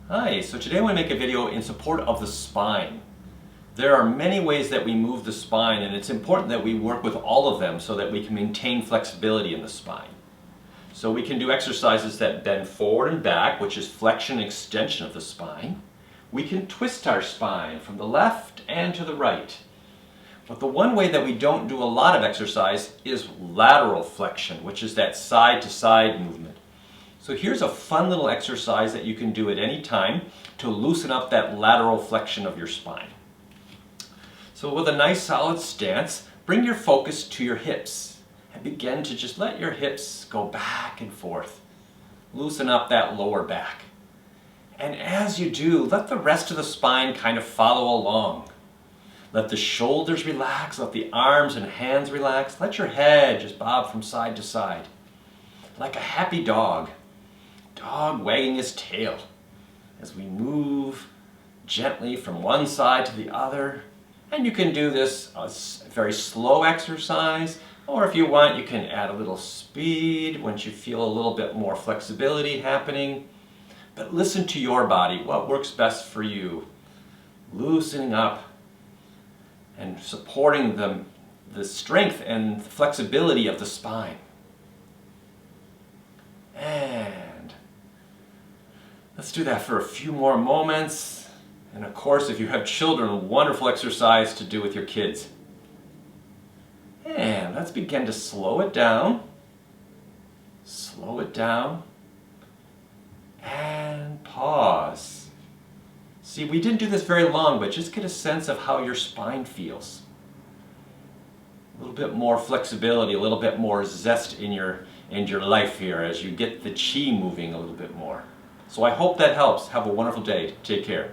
Hi, so today I want to make a video in support of the spine. There are many ways that we move the spine, and it's important that we work with all of them so that we can maintain flexibility in the spine. So we can do exercises that bend forward and back, which is flexion and extension of the spine. We can twist our spine from the left and to the right. But the one way that we don't do a lot of exercise is lateral flexion, which is that side-to-side movement. So here's a fun little exercise that you can do at any time to loosen up that lateral flexion of your spine. So with a nice solid stance, bring your focus to your hips and begin to just let your hips go back and forth. Loosen up that lower back. And as you do, let the rest of the spine kind of follow along. Let the shoulders relax, let the arms and hands relax, let your head just bob from side to side. Like a happy dog wagging his tail as we move gently from one side to the other. And you can do this a very slow exercise, or if you want, you can add a little speed once you feel a little bit more flexibility happening. But listen to your body, what works best for you. Loosening up and supporting the strength and flexibility of the spine. And let's do that for a few more moments. And of course, if you have children, a wonderful exercise to do with your kids. And let's begin to slow it down. Slow it down. And pause. See, we didn't do this very long, but just get a sense of how your spine feels. A little bit more flexibility, a little bit more zest in your life here as you get the chi moving a little bit more. So I hope that helps. Have a wonderful day. Take care.